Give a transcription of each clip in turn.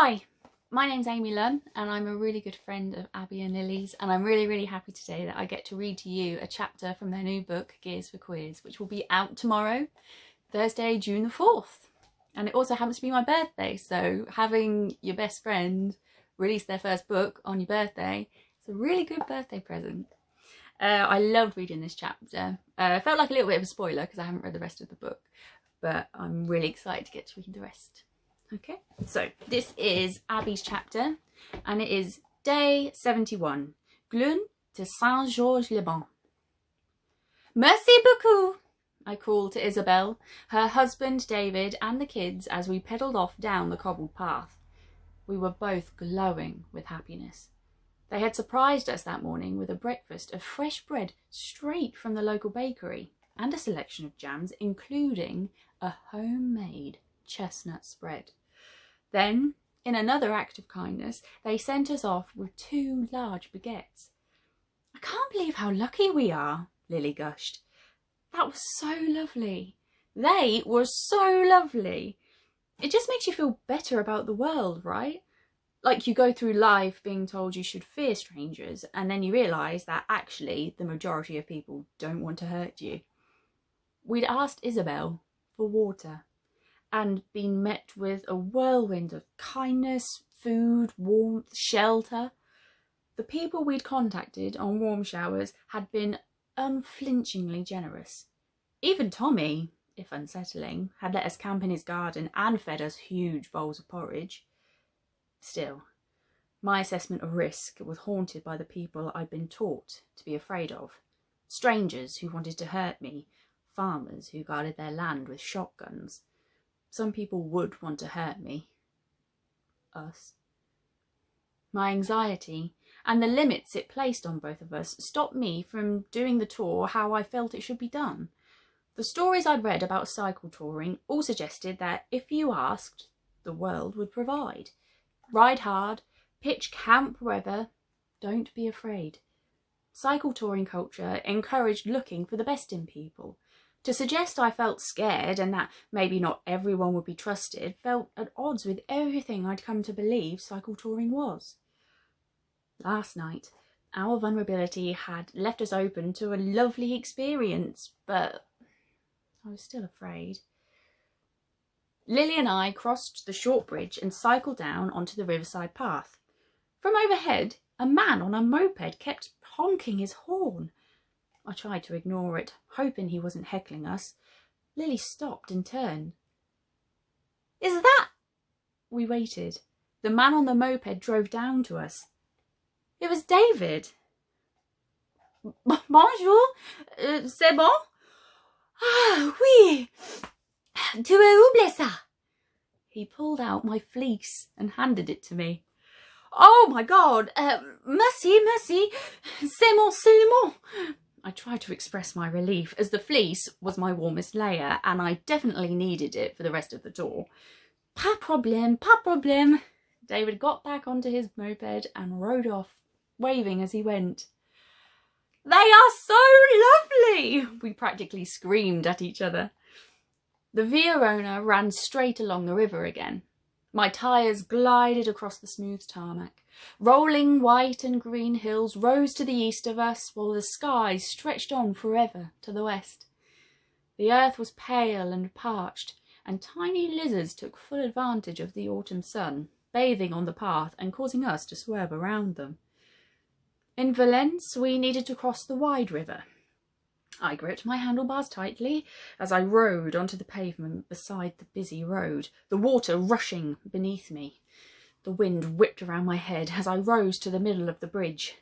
Hi, my name's Amy Lunn and I'm a really good friend of Abby and Lily's, and I'm really happy today that I get to read to you a chapter from their new book, Gears for Queers, which will be out tomorrow, Thursday, June the 4th. And it also happens to be my birthday, so having your best friend release their first book on your birthday, it's a really good birthday present. I loved reading this chapter. It felt like a little bit of a spoiler because I haven't read the rest of the book, but I'm really excited to get to read the rest. Okay, so this is Abby's chapter and it is day 71, Glun to Saint-Georges-les-Bains. Merci beaucoup, I called to Isabel, her husband David and the kids as we pedalled off down the cobbled path. We were both glowing with happiness. They had surprised us that morning with a breakfast of fresh bread straight from the local bakery and a selection of jams, including a homemade chestnut spread. Then, in another act of kindness, they sent us off with 2 large baguettes. I can't believe how lucky we are, Lily gushed. That was so lovely. They were so lovely. It just makes you feel better about the world, right? Like you go through life being told you should fear strangers, and then you realise that actually the majority of people don't want to hurt you. We'd asked Isabel for water and been met with a whirlwind of kindness, food, warmth, shelter. The people we'd contacted on warm showers had been unflinchingly generous. Even Tommy, if unsettling, had let us camp in his garden and fed us huge bowls of porridge. Still, my assessment of risk was haunted by the people I'd been taught to be afraid of. Strangers who wanted to hurt me, farmers who guarded their land with shotguns. Some people would want to hurt me. Us. My anxiety and the limits it placed on both of us stopped me from doing the tour how I felt it should be done. The stories I'd read about cycle touring all suggested that if you asked, the world would provide. Ride hard, pitch camp wherever, don't be afraid. Cycle touring culture encouraged looking for the best in people. To suggest I felt scared and that maybe not everyone would be trusted felt at odds with everything I'd come to believe cycle touring was. Last night, our vulnerability had left us open to a lovely experience, but I was still afraid. Lily and I crossed the short bridge and cycled down onto the riverside path. From overhead, a man on a moped kept honking his horn. I tried to ignore it, hoping he wasn't heckling us. Lily stopped and turned. Is that... We waited. The man on the moped drove down to us. It was David. Bonjour, c'est bon? Ah, oui. Tu oublies ça? He pulled out my fleece and handed it to me. Oh my God, merci, c'est mon seulement. I tried to express my relief, as the fleece was my warmest layer and I definitely needed it for the rest of the tour. Pas problème, pas problème. David got back onto his moped and rode off, waving as he went. They are so lovely! We practically screamed at each other. The Via Rona ran straight along the river again. My tyres glided across the smooth tarmac. Rolling white and green hills rose to the east of us, while the sky stretched on forever to the west. The earth was pale and parched, and tiny lizards took full advantage of the autumn sun, bathing on the path and causing us to swerve around them. In Valence, we needed to cross the wide river. I gripped my handlebars tightly as I rode onto the pavement beside the busy road, the water rushing beneath me. The wind whipped around my head as I rose to the middle of the bridge.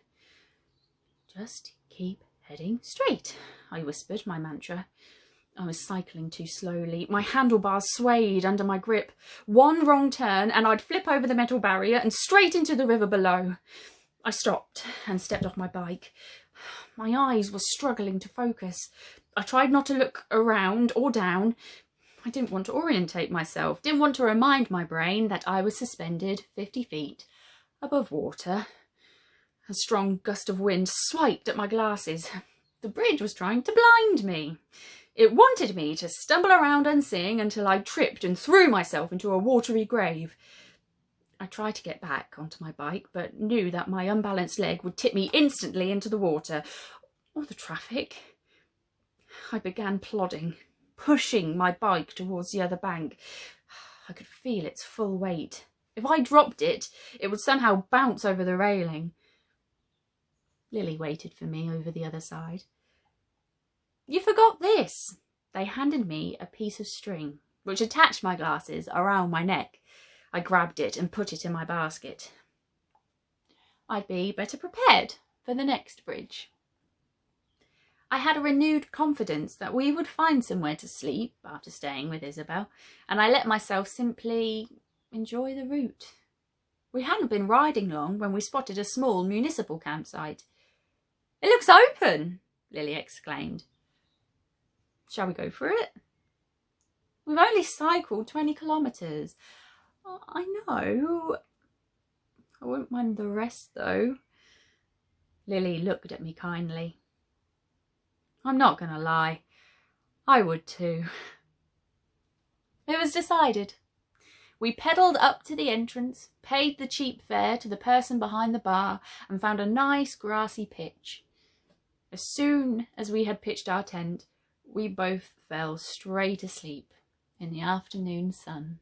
Just keep heading straight, I whispered my mantra. I was cycling too slowly. My handlebars swayed under my grip. One wrong turn and I'd flip over the metal barrier and straight into the river below. I stopped and stepped off my bike. My eyes were struggling to focus. I tried not to look around or down. I didn't want to orientate myself, didn't want to remind my brain that I was suspended 50 feet above water. A strong gust of wind swiped at my glasses. The bridge was trying to blind me. It wanted me to stumble around unseeing until I tripped and threw myself into a watery grave. I tried to get back onto my bike, but knew that my unbalanced leg would tip me instantly into the water or the traffic. I began plodding, pushing my bike towards the other bank. I could feel its full weight. If I dropped it, it would somehow bounce over the railing. Lily waited for me over the other side. "You forgot this." They handed me a piece of string, which attached my glasses around my neck. I grabbed it and put it in my basket. I'd be better prepared for the next bridge. I had a renewed confidence that we would find somewhere to sleep after staying with Isabel, and I let myself simply enjoy the route. We hadn't been riding long when we spotted a small municipal campsite. "It looks open," Lily exclaimed. "Shall we go for it?" "We've only cycled 20 kilometres. I know. I wouldn't mind the rest though." Lily looked at me kindly. I'm not going to lie, I would too. It was decided. We pedalled up to the entrance, paid the cheap fare to the person behind the bar, and found a nice grassy pitch. As soon as we had pitched our tent, we both fell straight asleep in the afternoon sun.